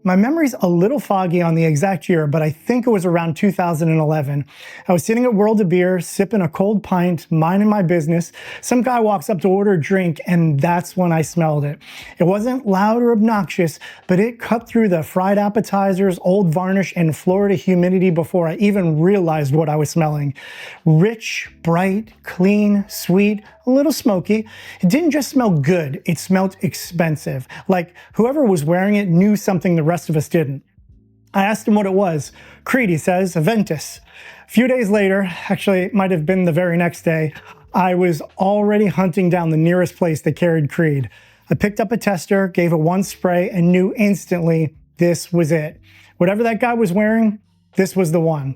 My memory's a little foggy on the exact year, but I think it was around 2011. I was sitting at World of Beer, sipping a cold pint, minding my business. Some guy walks up to order a drink, and that's when I smelled it. It wasn't loud or obnoxious, but it cut through the fried appetizers, old varnish, and Florida humidity before I even realized what I was smelling. Rich, bright, clean, sweet, a little smoky. It didn't just smell good, it smelled expensive. Like whoever was wearing it knew something the rest of us didn't. I asked him what it was. Creed, he says, Aventus. A few days later, actually it might have been the very next day, I was already hunting down the nearest place that carried Creed. I picked up a tester, gave it one spray, and knew instantly this was it. Whatever that guy was wearing, this was the one.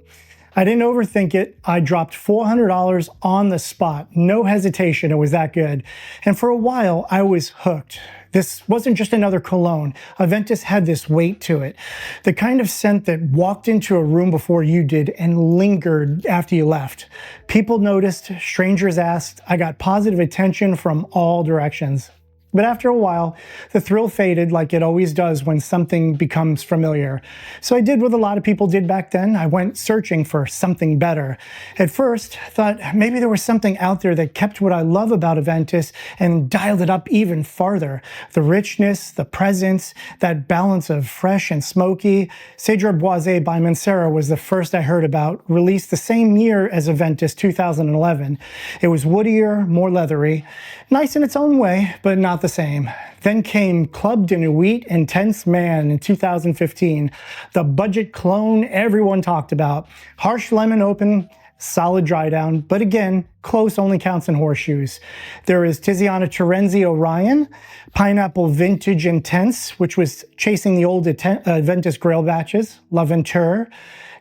I didn't overthink it. I dropped $400 on the spot. No hesitation, it was that good. And for a while, I was hooked. This wasn't just another cologne. Aventus had this weight to it. The kind of scent that walked into a room before you did and lingered after you left. People noticed, strangers asked. I got positive attention from all directions. But after a while, the thrill faded like it always does when something becomes familiar. So I did what a lot of people did back then. I went searching for something better. At first, I thought maybe there was something out there that kept what I love about Aventus and dialed it up even farther. The richness, the presence, that balance of fresh and smoky. Cedra Boisé by Mancera was the first I heard about, released the same year as Aventus 2011. It was woodier, more leathery. Nice in its own way, but not the same. Then came Club de Nuit Intense Man in 2015, the budget clone everyone talked about. Harsh lemon open, solid dry down, but again, close only counts in horseshoes. There is Tiziana Terenzi Orion, Pineapple Vintage Intense, which was chasing the old Aventus Grail batches, La Venture,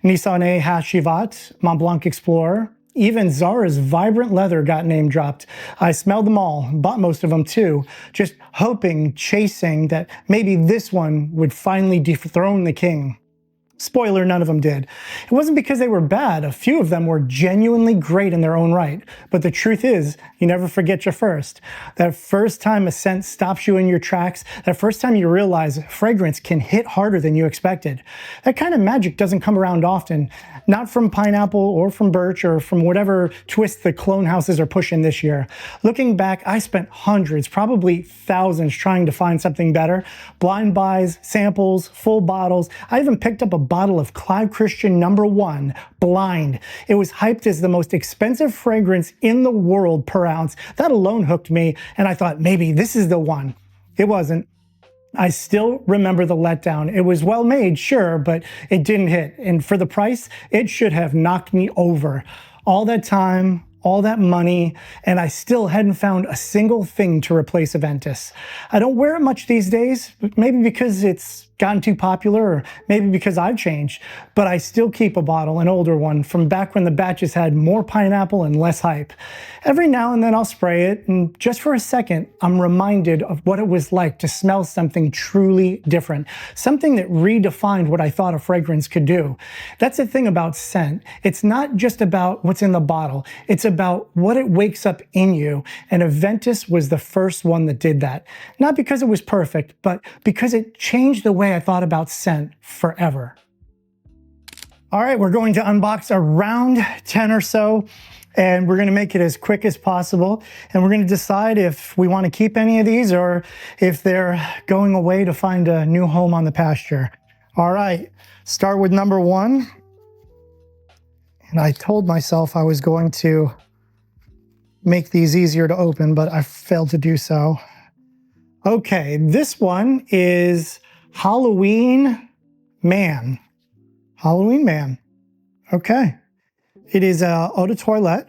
Nissan Hashivat, Mont Blanc Explorer. Even Zara's Vibrant Leather got name dropped. I smelled them all, bought most of them too, just hoping, chasing that maybe this one would finally dethrone the king. Spoiler, none of them did. It wasn't because they were bad. A few of them were genuinely great in their own right. But the truth is, you never forget your first. That first time a scent stops you in your tracks, that first time you realize fragrance can hit harder than you expected. That kind of magic doesn't come around often. Not from pineapple or from birch or from whatever twist the clone houses are pushing this year. Looking back, I spent hundreds, probably thousands trying to find something better. Blind buys, samples, full bottles. I even picked up a bottle of Clive Christian No. 1, Blind. It was hyped as the most expensive fragrance in the world per ounce. That alone hooked me, and I thought maybe this is the one. It wasn't. I still remember the letdown. It was well made, sure, but it didn't hit. And for the price, it should have knocked me over. All that time, all that money, and I still hadn't found a single thing to replace Aventus. I don't wear it much these days, maybe because it's gotten too popular, or maybe because I've changed, but I still keep a bottle, an older one, from back when the batches had more pineapple and less hype. Every now and then I'll spray it, and just for a second, I'm reminded of what it was like to smell something truly different, something that redefined what I thought a fragrance could do. That's the thing about scent. It's not just about what's in the bottle, it's about what it wakes up in you, and Aventus was the first one that did that. Not because it was perfect, but because it changed the way I thought about scent forever. All right, we're going to unbox around 10 or so, and we're going to make it as quick as possible. And we're going to decide if we want to keep any of these or if they're going away to find a new home on the pasture. All right, start with number 1. And I told myself I was going to make these easier to open, but I failed to do so. Okay, this one is Halloween Man. Halloween Man. Okay. It is eau de toilette.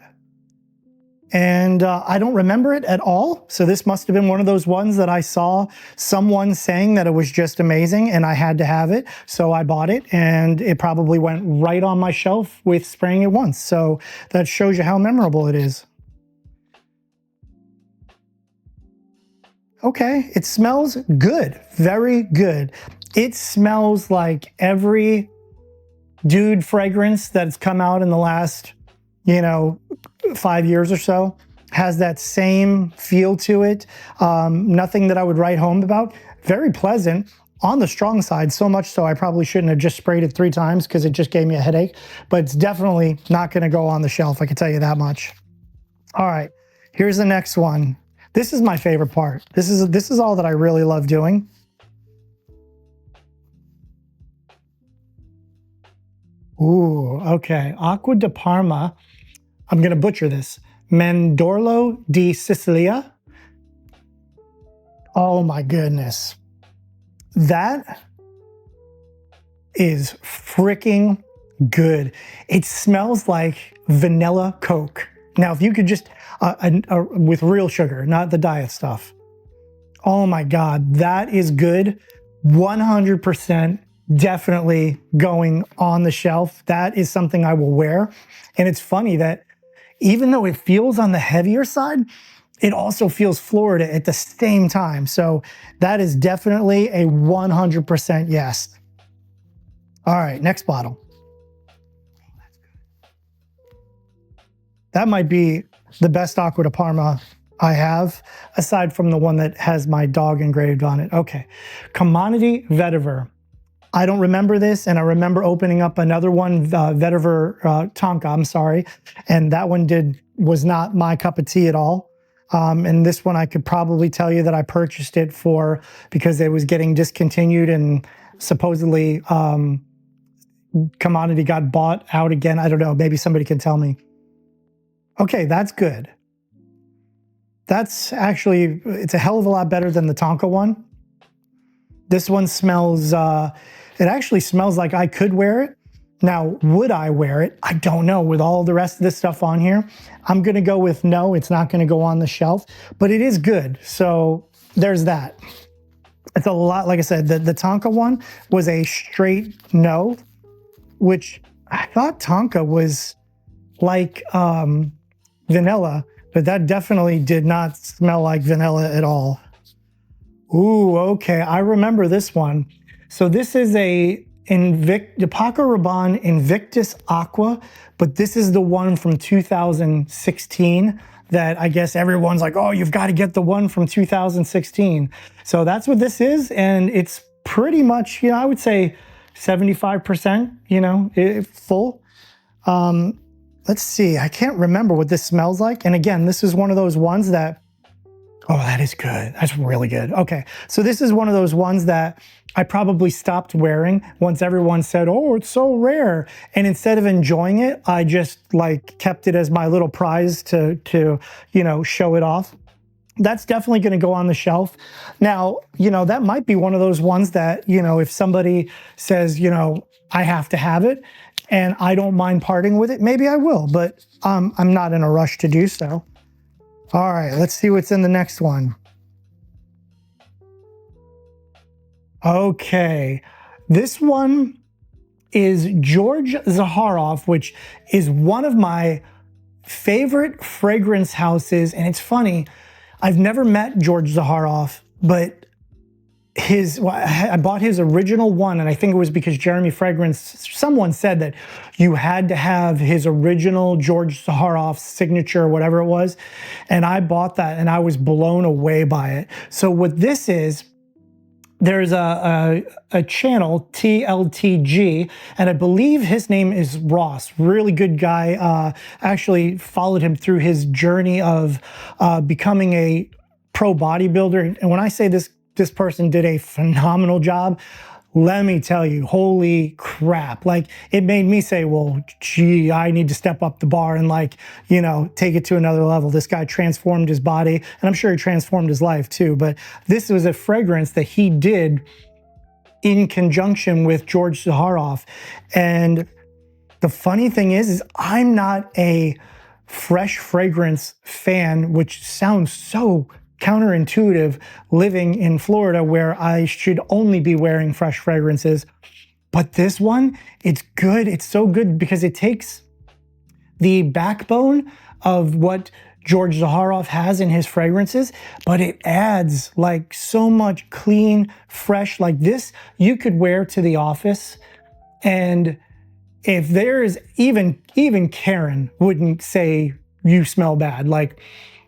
And I don't remember it at all. So this must have been one of those ones that I saw someone saying that it was just amazing and I had to have it. So I bought it and it probably went right on my shelf with spraying it once. So that shows you how memorable it is. Okay, it smells good, very good. It smells like every dude fragrance that's come out in the last, 5 years or so. Has that same feel to it. Nothing that I would write home about. Very pleasant. on the strong side, so much so I probably shouldn't have just sprayed it 3 times because it just gave me a headache, but it's definitely not gonna go on the shelf, I can tell you that much. All right, here's the next one. This is my favorite part. This is all that I really love doing. Ooh, okay, Acqua de Parma. I'm gonna butcher this. Mandorlo di Sicilia. Oh my goodness. That is freaking good. It smells like vanilla Coke. Now, if you could just, with real sugar, not the diet stuff. Oh my God, that is good. 100% definitely going on the shelf. That is something I will wear. And it's funny that even though it feels on the heavier side, it also feels Florida at the same time. So that is definitely a 100% yes. All right, next bottle. That might be the best Acqua de Parma I have, aside from the one that has my dog engraved on it. Okay, Commodity Vetiver. I don't remember this, and I remember opening up another one, Vetiver Tonka, I'm sorry, and that one was not my cup of tea at all. And this one I could probably tell you that I purchased it for because it was getting discontinued and supposedly Commodity got bought out again. I don't know, maybe somebody can tell me. Okay, that's good. That's actually, it's a hell of a lot better than the Tonka one. This one smells, it actually smells like I could wear it. Now, would I wear it? I don't know. With all the rest of this stuff on here, I'm gonna go with no, it's not gonna go on the shelf, but it is good. So there's that. It's a lot, like I said, the Tonka one was a straight no, which I thought Tonka was like vanilla, but that definitely did not smell like vanilla at all. Ooh, okay, I remember this one. So this is a Paco Rabanne Invictus Aqua, but this is the one from 2016 that I guess everyone's like, oh, you've got to get the one from 2016. So that's what this is, and it's pretty much, you know, I would say 75%, you know, full. Let's see, I can't remember what this smells like. And again, this is one of those ones that, oh, that is good. That's really good. Okay, so this is one of those ones that I probably stopped wearing once everyone said, oh, it's so rare. And instead of enjoying it, I just like kept it as my little prize to you know, show it off. That's definitely going to go on the shelf. Now, you know, that might be one of those ones that, you know, if somebody says, you know, I have to have it and I don't mind parting with it, maybe I will, but I'm not in a rush to do so. All right, let's see what's in the next one. Okay, this one is George Zaharoff, which is one of my favorite fragrance houses. And it's funny, I've never met George Zaharoff, but I bought his original one, and I think it was because Jeremy Fragrance, someone said that you had to have his original George Zaharoff signature, whatever it was, and I bought that, and I was blown away by it. So what this is, there's a channel, TLTG, and I believe his name is Ross, really good guy. Actually followed him through his journey of becoming a pro bodybuilder, and when I say this person did a phenomenal job, let me tell you, holy crap. Like, it made me say, well, gee, I need to step up the bar and, like, you know, take it to another level. This guy transformed his body, and I'm sure he transformed his life too, but this was a fragrance that he did in conjunction with George Zaharoff. And the funny thing is I'm not a fresh fragrance fan, which sounds so counterintuitive living in Florida where I should only be wearing fresh fragrances. But this one, it's good. It's so good because it takes the backbone of what George Zaharoff has in his fragrances, but it adds like so much clean, fresh, like this you could wear to the office. And if there is even Karen wouldn't say you smell bad. Like,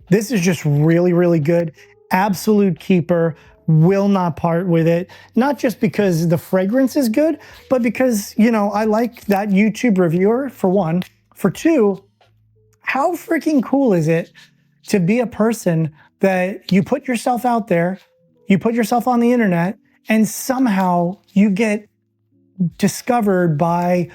this is just really, really good. Absolute keeper, will not part with it. Not just because the fragrance is good, but because, you know, I like that YouTube reviewer, for one. For two, how freaking cool is it to be a person that you put yourself out there, you put yourself on the internet, and somehow you get discovered by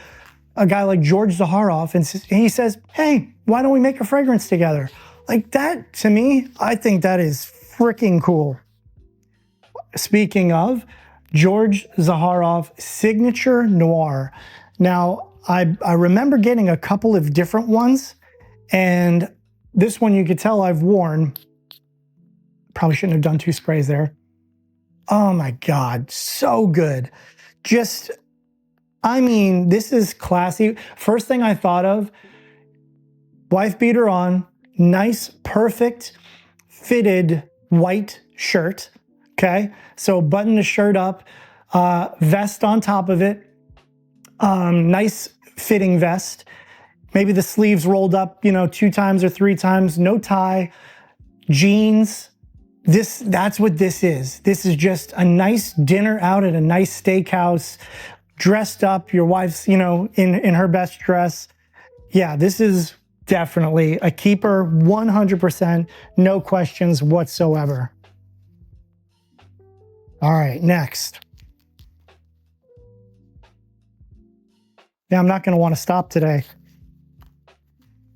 a guy like George Zaharoff, and he says, hey, why don't we make a fragrance together? Like that, to me, I think that is freaking cool. Speaking of, George Zaharoff Signature Noir. Now, I remember getting a couple of different ones, and this one you could tell I've worn. Probably shouldn't have done 2 sprays there. Oh my God, so good. Just, I mean, this is classy. First thing I thought of, wife beater on, nice, perfect, fitted white shirt, okay? So button the shirt up, vest on top of it, nice fitting vest, maybe the sleeves rolled up, you know, 2 times or 3 times, no tie, jeans. That's what this is. This is just a nice dinner out at a nice steakhouse, dressed up, your wife's, you know, in her best dress. Yeah, this is definitely a keeper, 100%, no questions whatsoever. All right, next. Yeah, I'm not going to want to stop today,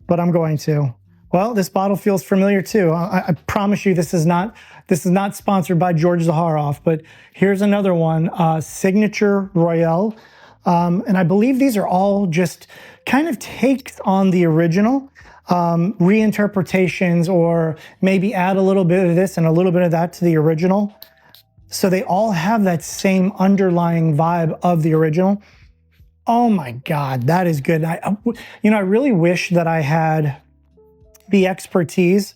but I'm going to. Well, this bottle feels familiar too. I promise you this is not sponsored by George Zaharoff, but here's another one, Signature Royale. And I believe these are all just kind of takes on the original, reinterpretations, or maybe add a little bit of this and a little bit of that to the original. So they all have that same underlying vibe of the original. Oh my God, that is good. You know, I really wish that I had the expertise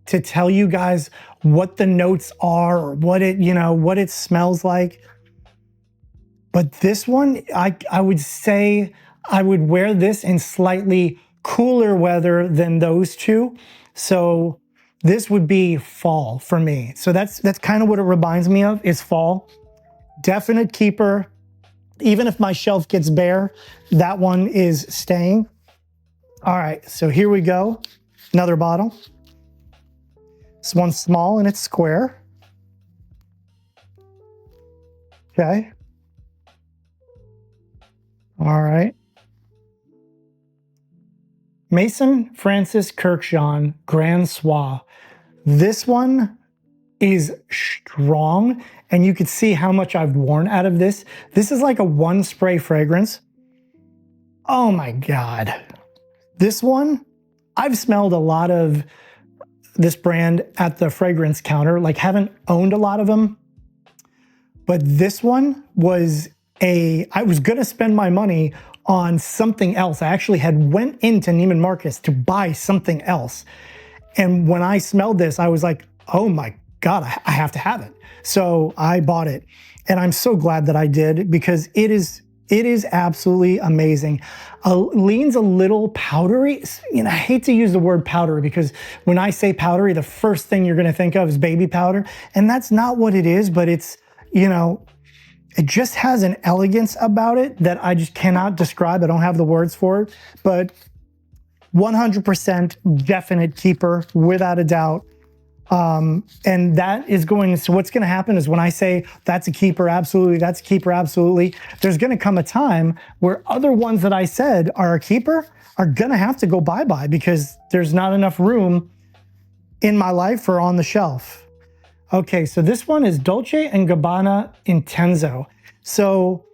to tell you guys what the notes are or what it, you know, what it smells like. But this one, I would say I would wear this in slightly cooler weather than those two. So this would be fall for me. So that's kind of what it reminds me of, is fall. Definite keeper. Even if my shelf gets bare, that one is staying. All right, so here we go. Another bottle. This one's small and it's square. Okay. All right. Mason Francis Kirkjean Grand Soir. This one is strong, and you could see how much I've worn out of this. This is like a 1 spray fragrance. Oh my God. This one, I've smelled a lot of this brand at the fragrance counter, like haven't owned a lot of them. But this one was I was gonna spend my money on something else. I actually had went into Neiman Marcus to buy something else. And when I smelled this, I was like, oh my God, I have to have it. So I bought it. And I'm so glad that I did, because it is absolutely amazing. Leans a little powdery. You know, I hate to use the word powdery, because when I say powdery, the first thing you're gonna think of is baby powder. And that's not what it is, but it's, you know, it just has an elegance about it that I just cannot describe. I don't have the words for it, but 100% definite keeper, without a doubt. And that is going, so what's going to happen is when I say that's a keeper, absolutely, that's a keeper, absolutely, there's going to come a time where other ones that I said are a keeper are going to have to go bye-bye, because there's not enough room in my life or on the shelf. Okay, so this one is Dolce & Gabbana Intenso. So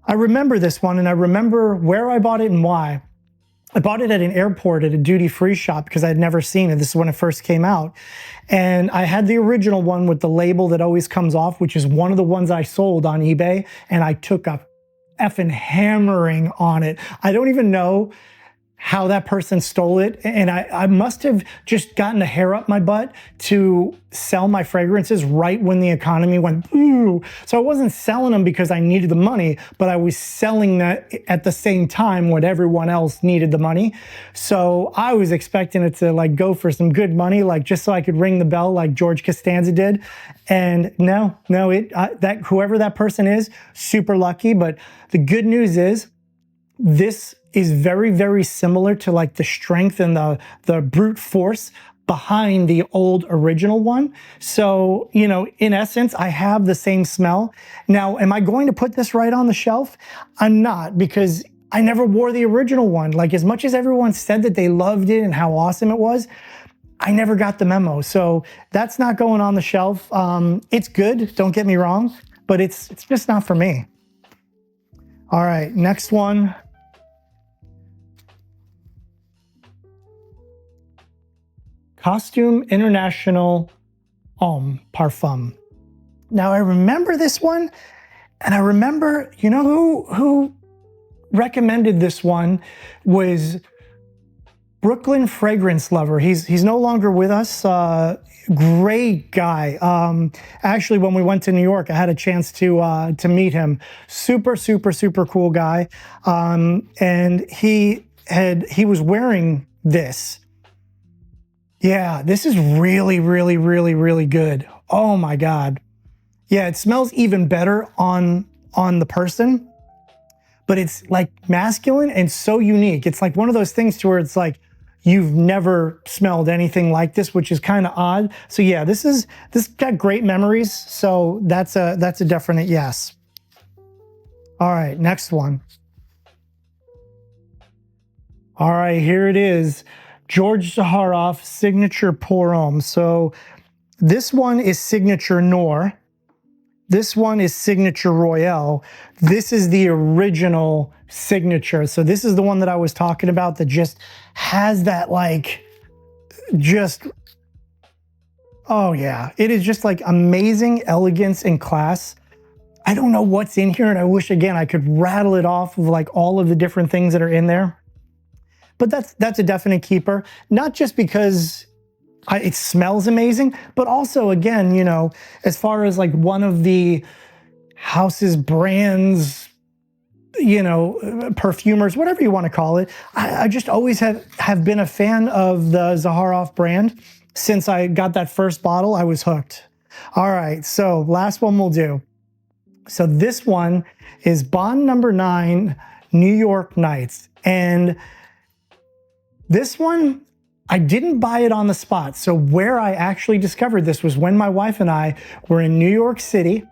I remember this one, and I remember where I bought it and why. I bought it at an airport at a duty-free shop because I had never seen it. This is when it first came out. And I had the original one with the label that always comes off, which is one of the ones I sold on eBay, and I took a effing hammering on it. I don't even know how that person stole it. And I must have just gotten a hair up my butt to sell my fragrances right when the economy went, ooh. So I wasn't selling them because I needed the money, but I was selling that at the same time when everyone else needed the money. So I was expecting it to like go for some good money, like just so I could ring the bell like George Costanza did. And no, that whoever that person is, super lucky. But the good news is this is very, very similar to like the strength and the brute force behind the old original one. So, you know, in essence, I have the same smell. Now, am I going to put this right on the shelf? I'm not, because I never wore the original one. Like, as much as everyone said that they loved it and how awesome it was, I never got the memo. So that's not going on the shelf. It's good, don't get me wrong, but it's just not for me. All right, next one. Costume International Homme Parfum. Now I remember this one, and I remember, you know who recommended this one was Brooklyn Fragrance Lover. He's no longer with us. Great guy. Actually, when we went to New York, I had a chance to meet him. Super cool guy. And he was wearing this. Yeah, this is really good. Oh my God. Yeah, it smells even better on the person, but it's like masculine and so unique. It's like one of those things to where it's like, you've never smelled anything like this, which is kind of odd. So yeah, this got great memories. So that's a definite yes. All right, next one. All right, here it is. George Zaharoff Signature Pour Homme. So this one is Signature Noir. This one is Signature Royale. This is the original Signature. So this is the one that I was talking about that just has that like, just, oh yeah. It is just like amazing elegance and class. I don't know what's in here, and I wish, again, I could rattle it off of like all of the different things that are in there. But that's a definite keeper, not just because it smells amazing, but also, again, you know, as far as like one of the house's brands, you know, perfumers, whatever you want to call it, I just always have been a fan of the Zaharoff brand. Since I got that first bottle, I was hooked. All right, so last one we'll do. So this one is Bond No. 9 New York Nights. And this one, I didn't buy it on the spot. So where I actually discovered this was when my wife and I were in New York City.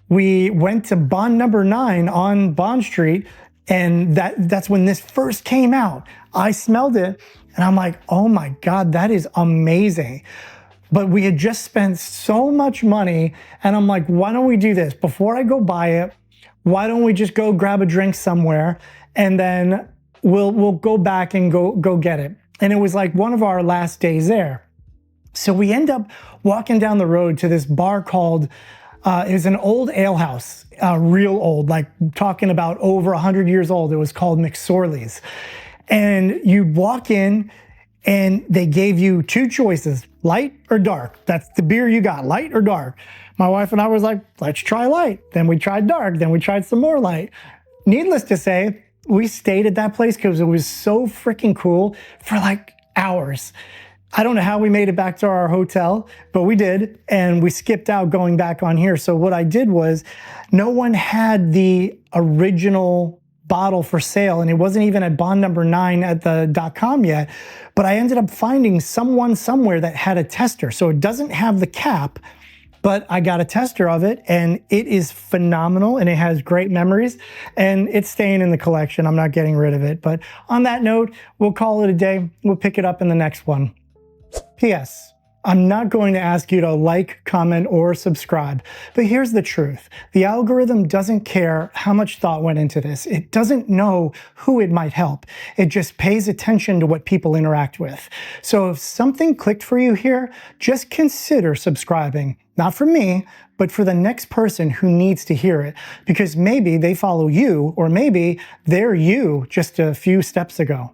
We went to Bond No. 9 on Bond Street, and that's when this first came out. I smelled it, and I'm like, oh my God, that is amazing. But we had just spent so much money, and I'm like, why don't we do this? Before I go buy it, why don't we just go grab a drink somewhere, and then we'll go back and go get it. And it was like one of our last days there. So we end up walking down the road to this bar called, it was an old ale house, real old, like talking about over 100 years old. It was called McSorley's. And you'd walk in and they gave you two choices, light or dark. That's the beer you got, light or dark. My wife and I was like, let's try light. Then we tried dark, then we tried some more light. Needless to say, we stayed at that place because it was so freaking cool for like hours. I don't know how we made it back to our hotel, but we did, and we skipped out going back on here. So what I did was, no one had the original bottle for sale, and it wasn't even at Bond No. 9 at the .com yet, but I ended up finding someone somewhere that had a tester. So it doesn't have the cap, but I got a tester of it, and it is phenomenal, and it has great memories, and it's staying in the collection. I'm not getting rid of it. But on that note, we'll call it a day. We'll pick it up in the next one. P.S. I'm not going to ask you to like, comment, or subscribe, but here's the truth. The algorithm doesn't care how much thought went into this. It doesn't know who it might help. It just pays attention to what people interact with. So if something clicked for you here, just consider subscribing. Not for me, but for the next person who needs to hear it, because maybe they follow you, or maybe they're you just a few steps ago.